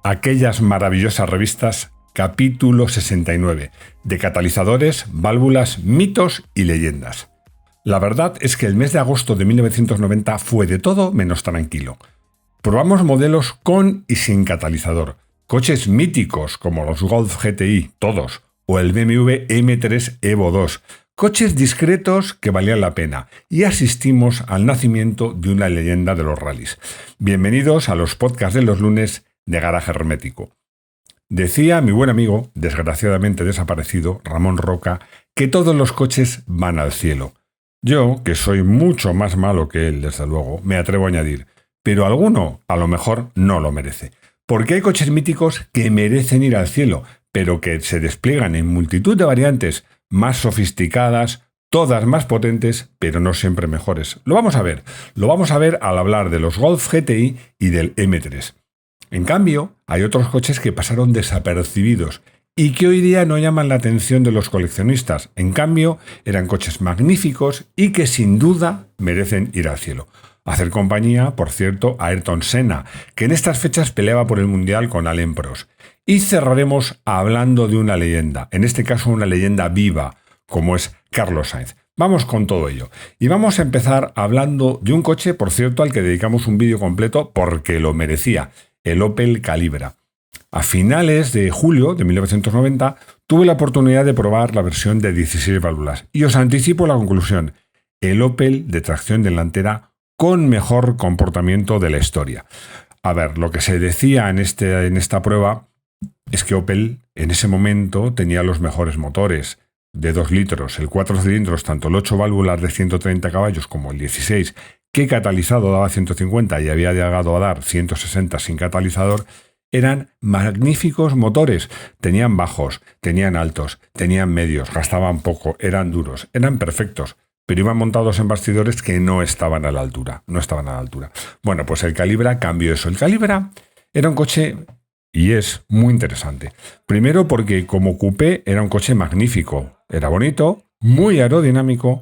aquellas maravillosas revistas, capítulo 69, de catalizadores, válvulas, mitos y leyendas. La verdad es que el mes de agosto de 1990 fue de todo menos tranquilo. Probamos modelos con y sin catalizador, coches míticos como los Golf GTI, todos, o el BMW M3 Evo 2, coches discretos que valían la pena, y asistimos al nacimiento de una leyenda de los rallies. Bienvenidos a los podcasts de los lunes de Garaje Hermético. Decía mi buen amigo, desgraciadamente desaparecido, Ramón Roca, que todos los coches van al cielo. Yo, que soy mucho más malo que él, desde luego, me atrevo a añadir, pero alguno a lo mejor no lo merece. Porque hay coches míticos que merecen ir al cielo, pero que se despliegan en multitud de variantes más sofisticadas, todas más potentes, pero no siempre mejores. Lo vamos a ver al hablar de los Golf GTI y del M3. En cambio, hay otros coches que pasaron desapercibidos y que hoy día no llaman la atención de los coleccionistas. En cambio, eran coches magníficos y que sin duda merecen ir al cielo. Hacer compañía, por cierto, a Ayrton Senna, que en estas fechas peleaba por el Mundial con Alain Prost. Y cerraremos hablando de una leyenda, en este caso una leyenda viva, como es Carlos Sainz. Vamos con todo ello. Y vamos a empezar hablando de un coche, por cierto, al que dedicamos un vídeo completo porque lo merecía, el Opel Calibra. A finales de julio de 1990 tuve la oportunidad de probar la versión de 16 válvulas y os anticipo la conclusión, el Opel de tracción delantera con mejor comportamiento de la historia. A ver, lo que se decía en esta prueba es que Opel en ese momento tenía los mejores motores de 2 litros, el 4 cilindros, tanto el 8 válvulas de 130 caballos como el 16, que catalizado daba 150 y había llegado a dar 160 sin catalizador, eran magníficos motores. Tenían bajos, tenían altos, tenían medios, gastaban poco, eran duros, eran perfectos, pero iban montados en bastidores que no estaban a la altura. Bueno, pues el Calibra cambió eso. El Calibra era un coche, y es muy interesante. Primero porque como coupé era un coche magnífico. Era bonito, muy aerodinámico,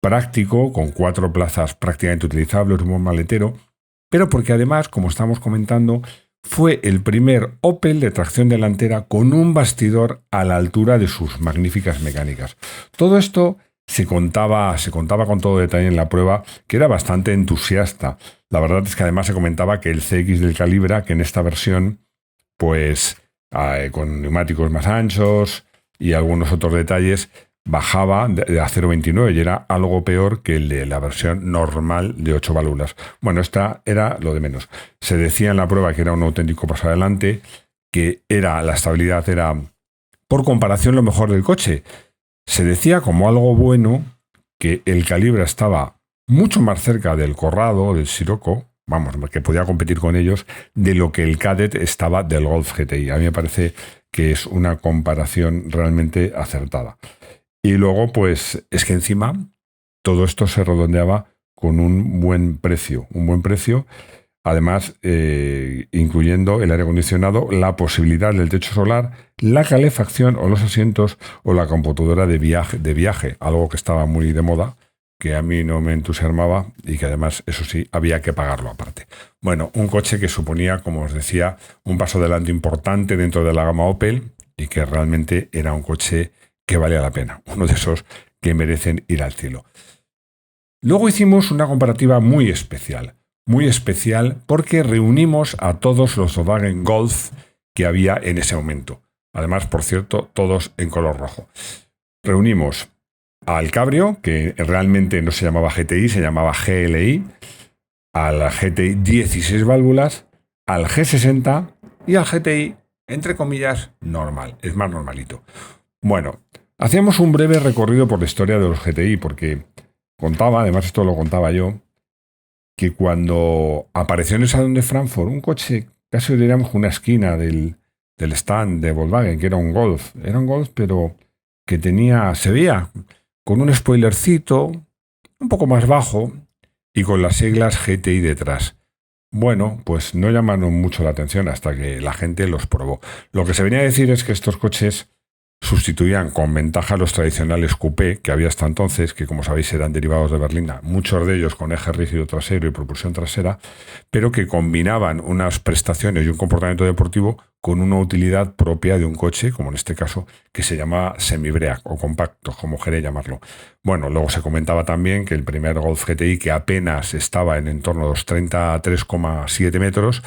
práctico, con 4 plazas prácticamente utilizables, un buen maletero, pero porque además, como estamos comentando, fue el primer Opel de tracción delantera con un bastidor a la altura de sus magníficas mecánicas. Todo esto se contaba con todo detalle en la prueba, que era bastante entusiasta. La verdad es que además se comentaba que el CX del Calibra, que en esta versión, pues con neumáticos más anchos y algunos otros detalles, bajaba de a 0,29 y era algo peor que el de la versión normal de 8 válvulas. Bueno, esta era lo de menos. Se decía en la prueba que era un auténtico paso adelante, que la estabilidad era, por comparación, lo mejor del coche. Se decía como algo bueno que el Calibra estaba mucho más cerca del Corrado, del Scirocco, que podía competir con ellos, de lo que el Kadett estaba del Golf GTI. A mí me parece que es una comparación realmente acertada. Y luego, pues, es que encima todo esto se redondeaba con un buen precio. Además, incluyendo el aire acondicionado, la posibilidad del techo solar, la calefacción o los asientos o la computadora de viaje, algo que estaba muy de moda, que a mí no me entusiasmaba y que además, eso sí, había que pagarlo aparte. Bueno, un coche que suponía, como os decía, un paso adelante importante dentro de la gama Opel y que realmente era un coche que valía la pena, uno de esos que merecen ir al cielo. Luego hicimos una comparativa muy especial porque reunimos a todos los Volkswagen Golf que había en ese momento. Además, por cierto, todos en color rojo. Reunimos al Cabrio, que realmente no se llamaba GTI, se llamaba GLI, al GTI 16 válvulas, al G60 y al GTI, entre comillas, normal, es más normalito. Bueno, hacíamos un breve recorrido por la historia de los GTI, porque contaba, además esto lo contaba yo, que cuando apareció en el Salón de Frankfurt un coche, casi diríamos una esquina del stand de Volkswagen, que era un Golf, pero que se veía con un spoilercito un poco más bajo y con las siglas GTI detrás. Bueno, pues no llamaron mucho la atención hasta que la gente los probó. Lo que se venía a decir es que estos coches sustituían con ventaja los tradicionales coupé que había hasta entonces, que como sabéis eran derivados de berlina, muchos de ellos con eje rígido trasero y propulsión trasera, pero que combinaban unas prestaciones y un comportamiento deportivo con una utilidad propia de un coche, como en este caso, que se llama semibreak o compacto, como queréis llamarlo. Bueno, luego se comentaba también que el primer Golf GTI, que apenas estaba en torno a los 33,7 metros,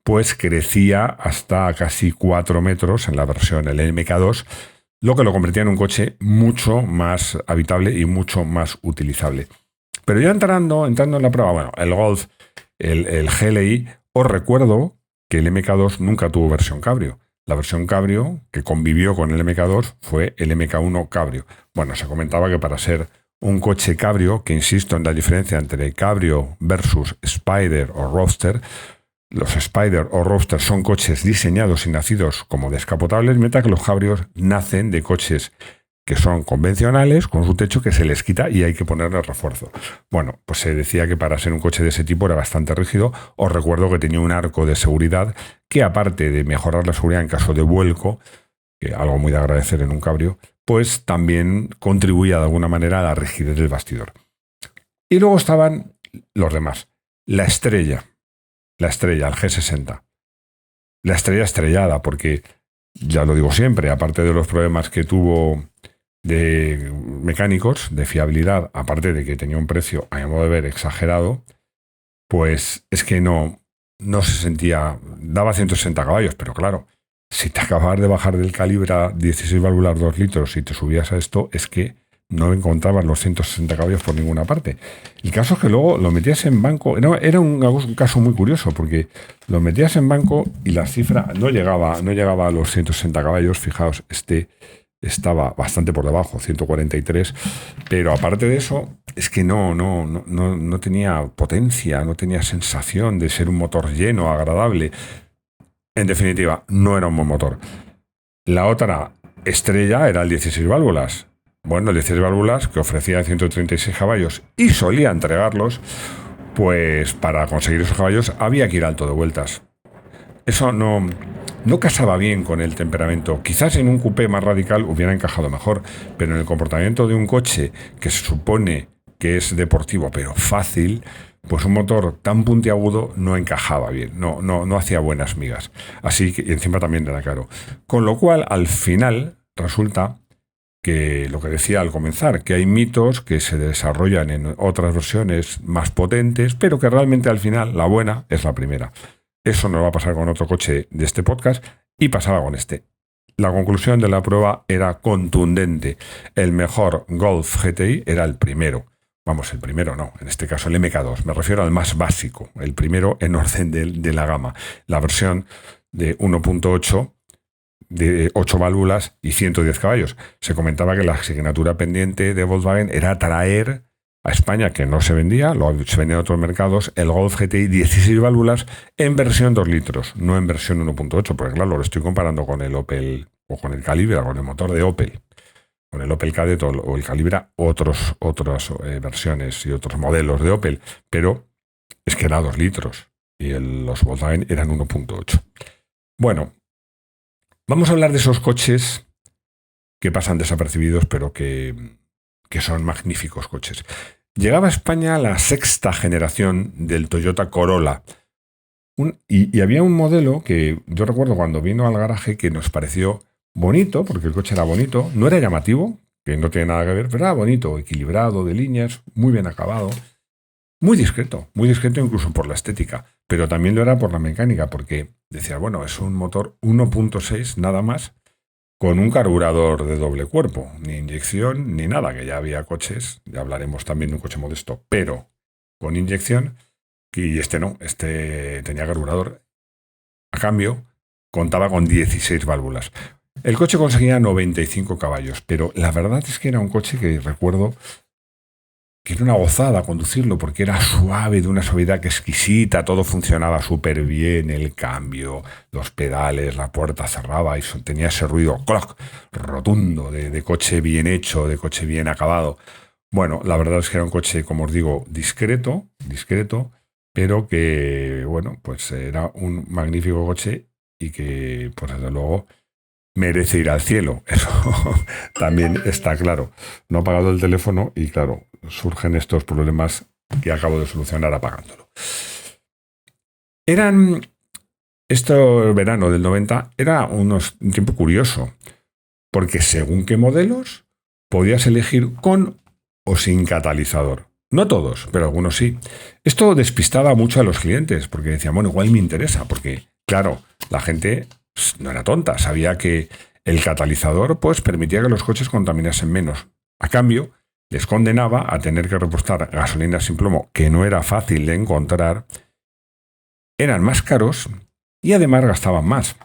pues crecía hasta casi 4 metros en la versión el MK2, lo que lo convertía en un coche mucho más habitable y mucho más utilizable. Pero ya entrando en la prueba, bueno, el Golf, el GLI, os recuerdo que el MK2 nunca tuvo versión cabrio. La versión cabrio que convivió con el MK2 fue el MK1 cabrio. Bueno, se comentaba que para ser un coche cabrio, que insisto en la diferencia entre cabrio versus Spider o Roadster, los Spider o Roadster son coches diseñados y nacidos como descapotables, mientras que los cabrios nacen de coches que son convencionales, con su techo que se les quita y hay que ponerle refuerzo. Bueno, pues se decía que para ser un coche de ese tipo era bastante rígido. Os recuerdo que tenía un arco de seguridad que, aparte de mejorar la seguridad en caso de vuelco, que algo muy de agradecer en un cabrio, pues también contribuía de alguna manera a la rigidez del bastidor. Y luego estaban los demás. La estrella, el G60. La estrella estrellada, porque, ya lo digo siempre, aparte de los problemas que tuvo de mecánicos, de fiabilidad, aparte de que tenía un precio, a mi modo de ver, exagerado, pues es que no se sentía, daba 160 caballos, pero claro, si te acabas de bajar del Calibra 16 válvulas 2 litros y te subías a esto, es que no encontrabas los 160 caballos por ninguna parte. El caso es que luego lo metías en banco, no, era un caso muy curioso, porque lo metías en banco y la cifra no llegaba a los 160 caballos. Fijaos, estaba bastante por debajo, 143, pero aparte de eso, es que no tenía potencia, no tenía sensación de ser un motor lleno, agradable. En definitiva, no era un buen motor. La otra estrella era el 16 válvulas. Bueno, el 16 válvulas, que ofrecía 136 caballos y solía entregarlos, pues para conseguir esos caballos había que ir alto de vueltas. Eso no casaba bien con el temperamento. Quizás en un coupé más radical hubiera encajado mejor, pero en el comportamiento de un coche que se supone que es deportivo, pero fácil, pues un motor tan puntiagudo no encajaba bien, no hacía buenas migas. Así que y encima también era caro. Con lo cual, al final, resulta que lo que decía al comenzar, que hay mitos que se desarrollan en otras versiones más potentes, pero que realmente al final la buena es la primera. Eso nos va a pasar con otro coche de este podcast y pasaba con este. La conclusión de la prueba era contundente. El mejor Golf GTI era el primero. Vamos, el primero no, en este caso el MK2. Me refiero al más básico, el primero en orden de la gama. La versión de 1.8 de 8 válvulas y 110 caballos. Se comentaba que la asignatura pendiente de Volkswagen era traer a España, que no se vendía, se vendía en otros mercados, el Golf GTI 16 válvulas en versión 2 litros, no en versión 1.8, porque claro, lo estoy comparando con el Opel o con el Calibra, con el motor de Opel, con el Opel Kadett o el Calibra, otras versiones y otros modelos de Opel, pero es que era 2 litros y los Volkswagen eran 1.8. Bueno, vamos a hablar de esos coches que pasan desapercibidos, pero que son magníficos coches. Llegaba a España la sexta generación del Toyota Corolla. Y había un modelo que yo recuerdo cuando vino al garaje que nos pareció bonito, porque el coche era bonito, no era llamativo, que no tiene nada que ver, pero era bonito, equilibrado, de líneas, muy bien acabado, muy discreto incluso por la estética, pero también lo era por la mecánica, porque decía, bueno, es un motor 1.6 nada más, con un carburador de doble cuerpo, ni inyección ni nada, que ya había coches, ya hablaremos también de un coche modesto, pero con inyección, y este no, este tenía carburador. A cambio, contaba con 16 válvulas. El coche conseguía 95 caballos, pero la verdad es que era un coche que recuerdo que era una gozada conducirlo, porque era suave, de una suavidad exquisita, todo funcionaba súper bien, el cambio, los pedales, la puerta cerraba y tenía ese ruido cloc, rotundo, de coche bien hecho, de coche bien acabado. Bueno, la verdad es que era un coche, como os digo, discreto, pero que, bueno, pues era un magnífico coche y que, pues desde luego, merece ir al cielo. Eso también está claro. No ha pagado el teléfono y claro, surgen estos problemas que acabo de solucionar apagándolo. Este verano del 90 era un tiempo curioso, porque según qué modelos podías elegir con o sin catalizador. No todos, pero algunos sí. Esto despistaba mucho a los clientes, porque decían, bueno, igual me interesa, porque, claro, la gente no era tonta, sabía que el catalizador pues permitía que los coches contaminasen menos. A cambio, les condenaba a tener que repostar gasolina sin plomo, que no era fácil de encontrar, eran más caros y además gastaban más.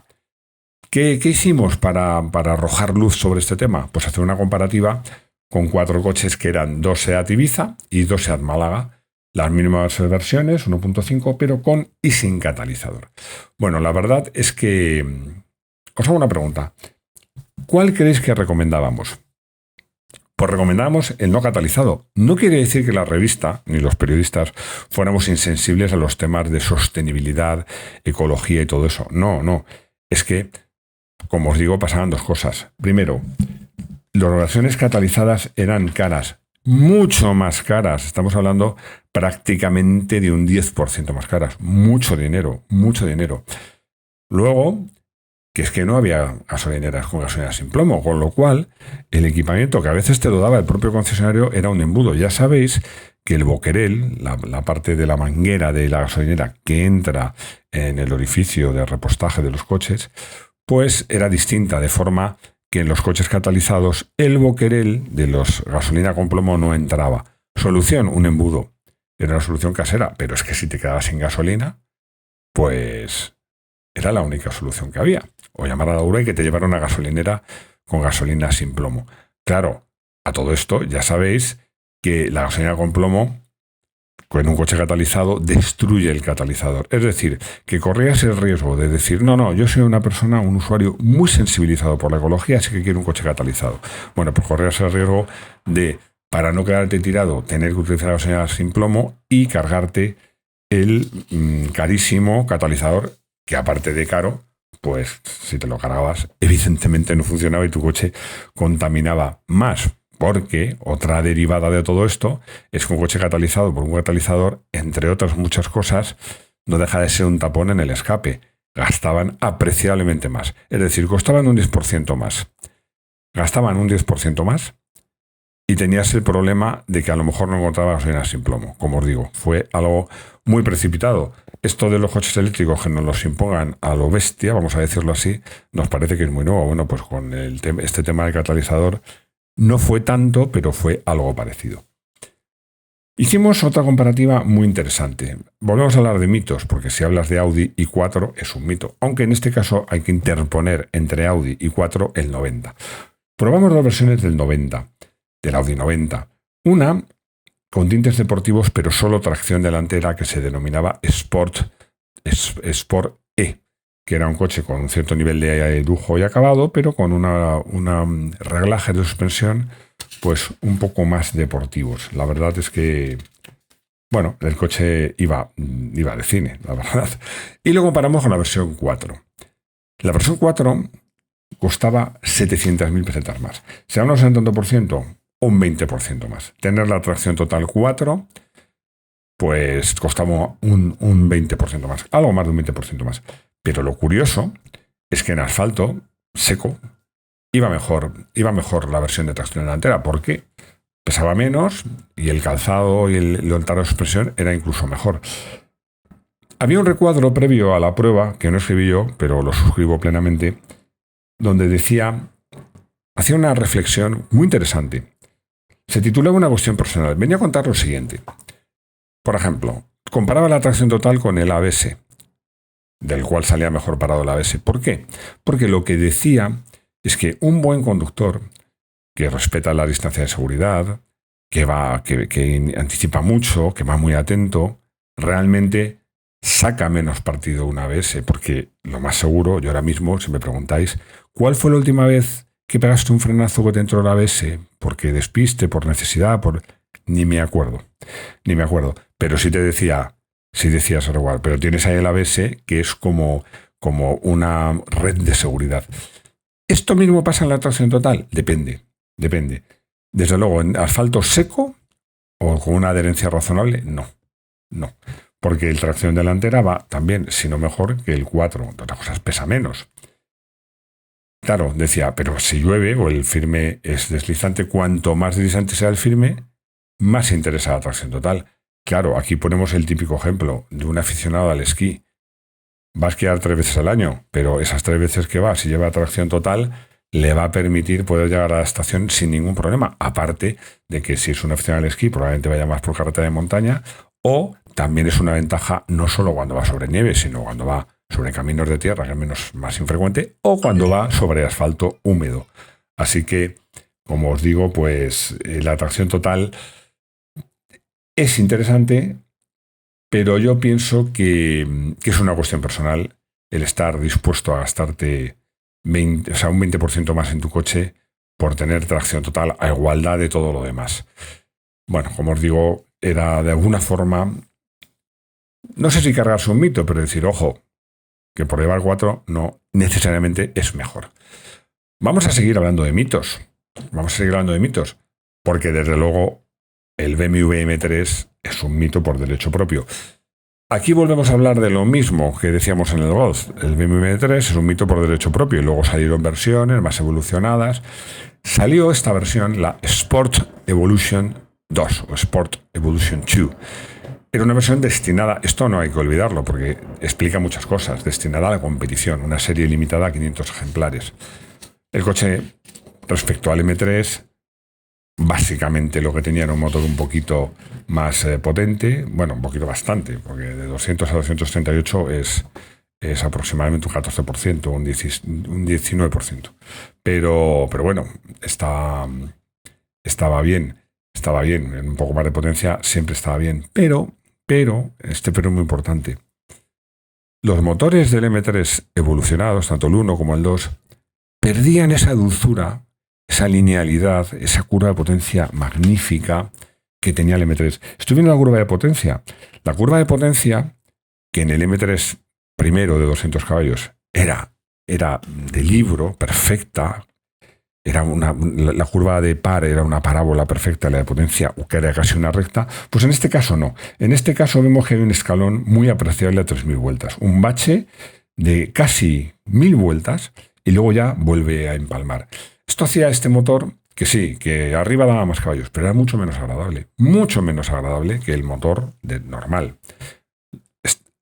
¿Qué hicimos para arrojar luz sobre este tema? Pues hacer una comparativa con 4 coches que eran 2 SEAT Ibiza y 2 SEAT Málaga. Las mismas versiones, 1.5, pero con y sin catalizador. Bueno, la verdad es que os hago una pregunta. ¿Cuál creéis que recomendábamos? Pues recomendábamos el no catalizado. No quiere decir que la revista ni los periodistas fuéramos insensibles a los temas de sostenibilidad, ecología y todo eso. No. Es que, como os digo, pasaban 2 cosas. Primero, las versiones catalizadas eran caras, mucho más caras. Estamos hablando prácticamente de un 10% más caras. Mucho dinero. Luego, que es que no había gasolineras con gasolina sin plomo, con lo cual el equipamiento que a veces te lo daba el propio concesionario era un embudo. Ya sabéis que el boquerel, la parte de la manguera de la gasolinera que entra en el orificio de repostaje de los coches, pues era distinta, de forma que en los coches catalizados el boquerel de los gasolina con plomo no entraba. Solución, un embudo. Era una solución casera, pero es que si te quedabas sin gasolina, pues era la única solución que había. O llamar a la URA y que te llevara una gasolinera con gasolina sin plomo. Claro, a todo esto ya sabéis que la gasolina con plomo, con un coche catalizado, destruye el catalizador. Es decir, que corrías el riesgo de decir, no, yo soy una persona, un usuario muy sensibilizado por la ecología, así que quiero un coche catalizado. Bueno, pues corrías el riesgo de, para no quedarte tirado, tener que utilizar gasolina sin plomo y cargarte el carísimo catalizador, que aparte de caro, pues si te lo cargabas, evidentemente no funcionaba y tu coche contaminaba más. Porque otra derivada de todo esto es que un coche catalizado por un catalizador, entre otras muchas cosas, no deja de ser un tapón en el escape. Gastaban apreciablemente más. Es decir, costaban un 10% más. Gastaban un 10% más y tenías el problema de que a lo mejor no encontrabas gasolina sin plomo. Como os digo, fue algo muy precipitado. Esto de los coches eléctricos que nos los impongan a lo bestia, vamos a decirlo así, nos parece que es muy nuevo. Bueno, pues con este tema del catalizador no fue tanto, pero fue algo parecido. Hicimos otra comparativa muy interesante. Volvemos a hablar de mitos, porque si hablas de Audi i4 es un mito, aunque en este caso hay que interponer entre Audi i4 el 90. Probamos 2 versiones del 90, del Audi 90. Una con tintes deportivos, pero solo tracción delantera, que se denominaba Sport E, que era un coche con un cierto nivel de lujo y acabado, pero con un reglaje de suspensión pues un poco más deportivos. La verdad es que, bueno, el coche iba de cine, la verdad. Y lo comparamos con la versión 4. La versión 4 costaba 700.000 pesetas más. ¿Será un 70% o un 20% más? Tener la tracción total 4, pues costaba un 20% más, algo más de un 20% más. Pero lo curioso es que en asfalto seco iba mejor la versión de tracción delantera, porque pesaba menos y el calzado y el taro de suspensión era incluso mejor. Había un recuadro previo a la prueba, que no escribí yo, pero lo suscribo plenamente, donde hacía una reflexión muy interesante. Se titulaba Una cuestión personal. Venía a contar lo siguiente. Por ejemplo, comparaba la tracción total con el ABS, del cual salía mejor parado el ABS. ¿Por qué? Porque lo que decía es que un buen conductor que respeta la distancia de seguridad, que anticipa mucho, que va muy atento, realmente saca menos partido un ABS, porque lo más seguro, yo ahora mismo, si me preguntáis, ¿cuál fue la última vez que pegaste un frenazo que te entró el ABS? Porque despiste, por necesidad, Ni me acuerdo. Pero sí decías igual, pero tienes ahí el ABS, que es como una red de seguridad. ¿Esto mismo pasa en la tracción total? Depende. Desde luego, en asfalto seco o con una adherencia razonable, no. Porque el tracción delantera va también, si no mejor, que el 4. Entre otras cosas, pesa menos. Claro, decía, pero si llueve o el firme es deslizante, cuanto más deslizante sea el firme, más interesa la tracción total. Claro, aquí ponemos el típico ejemplo de un aficionado al esquí. Va a esquiar 3 veces al año, pero esas 3 veces que va, si lleva tracción total, le va a permitir poder llegar a la estación sin ningún problema. Aparte de que si es un aficionado al esquí, probablemente vaya más por carretera de montaña, o también es una ventaja no solo cuando va sobre nieve, sino cuando va sobre caminos de tierra, que es más infrecuente, o cuando va sobre asfalto húmedo. Así que, como os digo, pues la tracción total es interesante, pero yo pienso que es una cuestión personal el estar dispuesto a gastarte un 20% más en tu coche por tener tracción total a igualdad de todo lo demás. Bueno, como os digo, era de alguna forma, no sé si cargarse un mito, pero decir, ojo, que por llevar 4 no necesariamente es mejor. Vamos a seguir hablando de mitos. Porque desde luego el BMW M3 es un mito por derecho propio. Aquí volvemos a hablar de lo mismo que decíamos en el Golf. El BMW M3 es un mito por derecho propio y luego salieron versiones más evolucionadas. Salió esta versión, la Sport Evolution 2 o Sport Evolution 2. Era una versión destinada, esto no hay que olvidarlo porque explica muchas cosas, destinada a la competición, una serie limitada a 500 ejemplares. El coche, respecto al M3, básicamente lo que tenía era un motor un poquito más potente, bueno, un poquito bastante, porque de 200 a 238 es aproximadamente un 14%, un 19%. Pero bueno, estaba bien, un poco más de potencia siempre estaba bien, pero es muy importante. Los motores del M3 evolucionados, tanto el 1 como el 2, perdían esa dulzura, esa linealidad, esa curva de potencia magnífica que tenía el M3. Estoy viendo la curva de potencia. La curva de potencia, que en el M3 primero de 200 caballos era de libro, perfecta, la curva de par era una parábola perfecta, la de potencia que era casi una recta, pues en este caso no. En este caso vemos que hay un escalón muy apreciable a 3.000 vueltas. Un bache de casi 1.000 vueltas y luego ya vuelve a empalmar. Esto hacía este motor que sí, que arriba daba más caballos, pero era mucho menos agradable que el motor normal.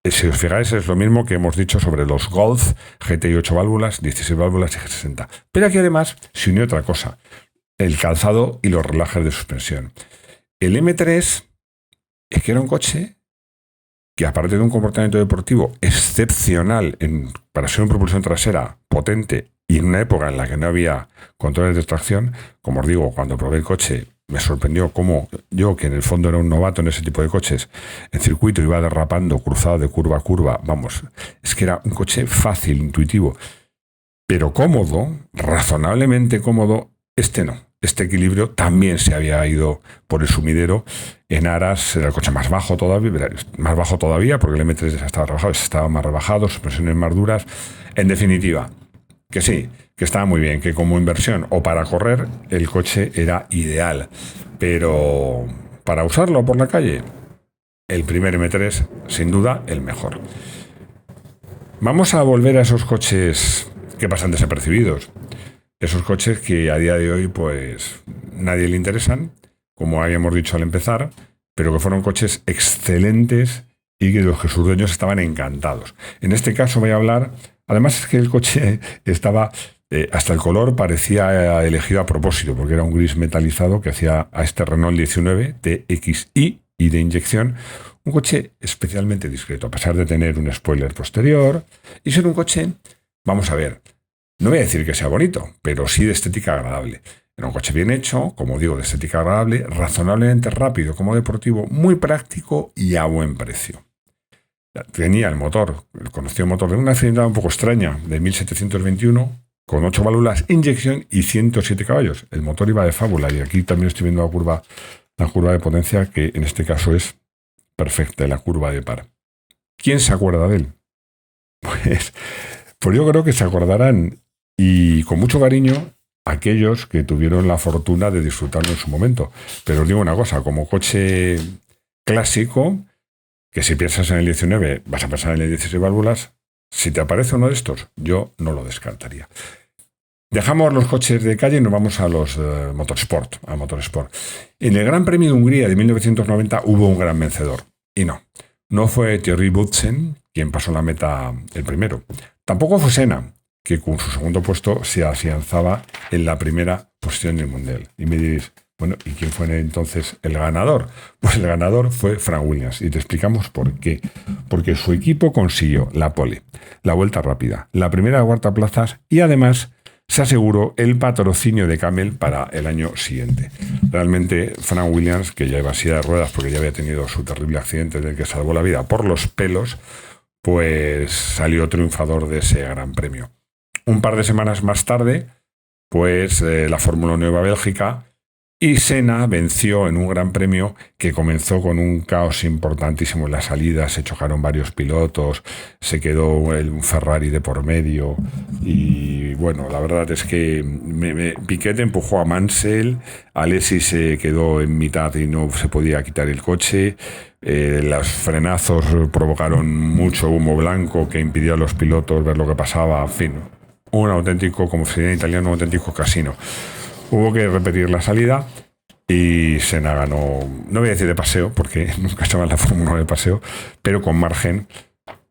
Si os fijáis, es lo mismo que hemos dicho sobre los Golf GTI 8 válvulas, 16 válvulas y G60. Pero aquí además se unió otra cosa, el calzado y los relajes de suspensión. El M3 es que era un coche que, aparte de un comportamiento deportivo excepcional para ser una propulsión trasera potente y en una época en la que no había controles de tracción, como os digo, cuando probé el coche me sorprendió cómo yo, que en el fondo era un novato en ese tipo de coches, en circuito iba derrapando, cruzado de curva a curva. Vamos, es que era un coche fácil, intuitivo, pero cómodo, razonablemente cómodo. Este no. Este equilibrio también se había ido por el sumidero. En aras era el coche más bajo todavía, porque el M3 ya estaba rebajado, estaba más rebajado, suspensiones más duras. En definitiva, que sí, que estaba muy bien, que como inversión o para correr el coche era ideal, pero para usarlo por la calle, el primer M3 sin duda el mejor. Vamos a volver a esos coches que pasan desapercibidos, esos coches que a día de hoy pues nadie le interesan, como habíamos dicho al empezar, pero que fueron coches excelentes y de los que sus dueños estaban encantados. En este caso voy a hablar. Además es que el coche estaba, hasta el color parecía elegido a propósito, porque era un gris metalizado que hacía a este Renault 19 TXi y de inyección un coche especialmente discreto, a pesar de tener un spoiler posterior y ser un coche, vamos a ver, no voy a decir que sea bonito, pero sí de estética agradable. Era un coche bien hecho, como digo, de estética agradable, razonablemente rápido como deportivo, muy práctico y a buen precio. Tenía el conocido motor de una cilindrada un poco extraña, de 1721, con 8 válvulas, inyección y 107 caballos. El motor iba de fábula y aquí también estoy viendo la curva de potencia, que en este caso es perfecta, la curva de par. ¿Quién se acuerda de él? Pues yo creo que se acordarán y con mucho cariño aquellos que tuvieron la fortuna de disfrutarlo en su momento. Pero os digo una cosa, como coche clásico, que si piensas en el 19 vas a pensar en el 16 válvulas, si te aparece uno de estos, yo no lo descartaría. Dejamos los coches de calle y nos vamos a los motorsport. En el Gran Premio de Hungría de 1990 hubo un gran vencedor. Y no fue Thierry Boutsen quien pasó la meta el primero. Tampoco fue Senna, que con su segundo puesto se afianzaba en la primera posición del Mundial. Y me diréis, bueno, ¿y quién fue entonces el ganador? Pues el ganador fue Frank Williams. Y te explicamos por qué. Porque su equipo consiguió la pole, la vuelta rápida, la primera y cuarta plazas y además se aseguró el patrocinio de Camel para el año siguiente. Realmente Frank Williams, que ya iba a silla de ruedas porque ya había tenido su terrible accidente del que salvó la vida por los pelos, pues salió triunfador de ese gran premio. Un par de semanas más tarde, pues la Fórmula Nueva Bélgica, y Senna venció en un gran premio que comenzó con un caos importantísimo en la salida. Se chocaron varios pilotos, se quedó un Ferrari de por medio y bueno, la verdad es que Piquet empujó a Mansell, Alesi se quedó en mitad y no se podía quitar el coche. Los frenazos provocaron mucho humo blanco que impidió a los pilotos ver lo que pasaba. En fin, un auténtico, como se diría en italiano, un auténtico casino. Hubo que repetir la salida y Senna ganó, no voy a decir de paseo, porque nunca estaba en la Fórmula 1 de paseo, pero con margen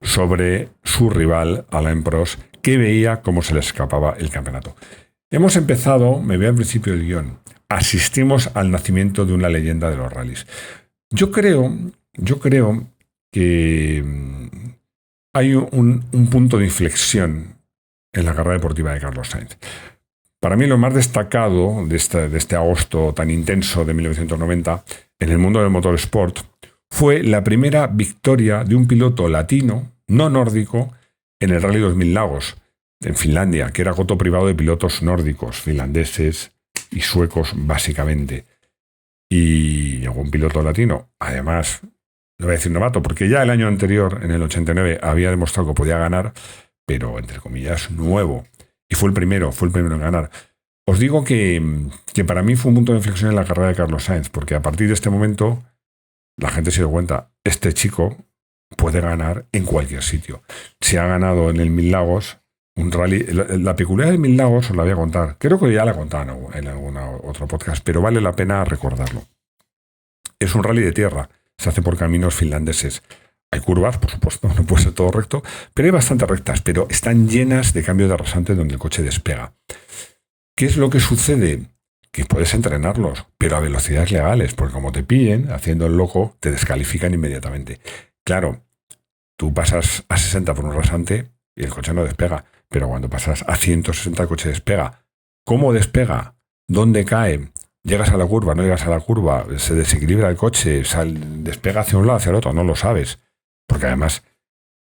sobre su rival Alain Prost, que veía cómo se le escapaba el campeonato. Hemos empezado, me veo al principio del guión, asistimos al nacimiento de una leyenda de los rallies. Yo creo que hay un punto de inflexión en la carrera deportiva de Carlos Sainz. Para mí lo más destacado de este agosto tan intenso de 1990 en el mundo del motorsport fue la primera victoria de un piloto latino, no nórdico, en el Rally 2000 Lagos, en Finlandia, que era coto privado de pilotos nórdicos, finlandeses y suecos básicamente. Y llegó un piloto latino, además, no voy a decir novato, porque ya el año anterior, en el 89, había demostrado que podía ganar, pero entre comillas nuevo. Y fue el primero en ganar. Os digo que para mí fue un punto de inflexión en la carrera de Carlos Sainz, porque a partir de este momento la gente se dio cuenta, este chico puede ganar en cualquier sitio. Si ha ganado en el Mil Lagos, un rally, la peculiaridad del Mil Lagos os la voy a contar. Creo que ya la he contado en algún otro podcast, pero vale la pena recordarlo. Es un rally de tierra, se hace por caminos finlandeses. Hay curvas, por supuesto, no puede ser todo recto, pero hay bastantes rectas, pero están llenas de cambios de rasante donde el coche despega. ¿Qué es lo que sucede? Que puedes entrenarlos, pero a velocidades legales, porque como te pillen haciendo el loco, te descalifican inmediatamente. Claro, tú pasas a 60 por un rasante y el coche no despega, pero cuando pasas a 160 el coche despega. ¿Cómo despega? ¿Dónde cae? ¿Llegas a la curva? ¿No llegas a la curva? ¿Se desequilibra el coche? ¿Despega hacia un lado, hacia el otro? No lo sabes. Porque además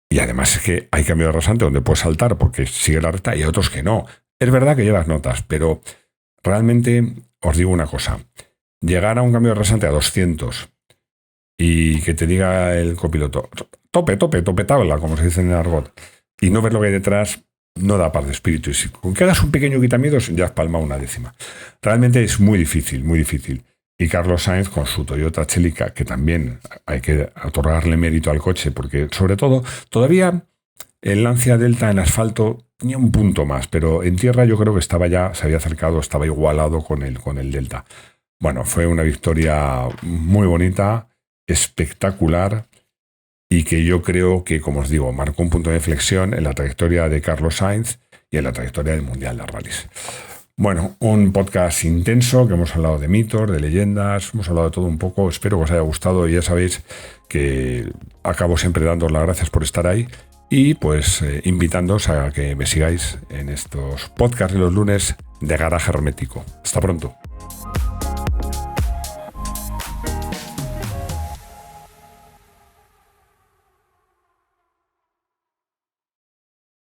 es que hay cambio de rasante donde puedes saltar porque sigue la recta y hay otros que no. Es verdad que llevas notas, pero realmente os digo una cosa. Llegar a un cambio de rasante a 200 y que te diga el copiloto tope tabla, como se dice en el argot, y no ver lo que hay detrás, no da paz de espíritu. Y si con que hagas un pequeño quitamiedos, ya has palmado una décima. Realmente es muy difícil, muy difícil. Y Carlos Sainz con su Toyota Celica, que también hay que otorgarle mérito al coche, porque sobre todo, todavía el Lancia Delta en asfalto tenía un punto más, pero en tierra yo creo que se había acercado, estaba igualado con el Delta. Bueno, fue una victoria muy bonita, espectacular, y que yo creo que, como os digo, marcó un punto de inflexión en la trayectoria de Carlos Sainz y en la trayectoria del Mundial de Rallys. Bueno, un podcast intenso que hemos hablado de mitos, de leyendas, hemos hablado de todo un poco. Espero que os haya gustado y ya sabéis que acabo siempre dando las gracias por estar ahí y pues invitándoos a que me sigáis en estos podcasts de los lunes de Garaje Hermético. Hasta pronto.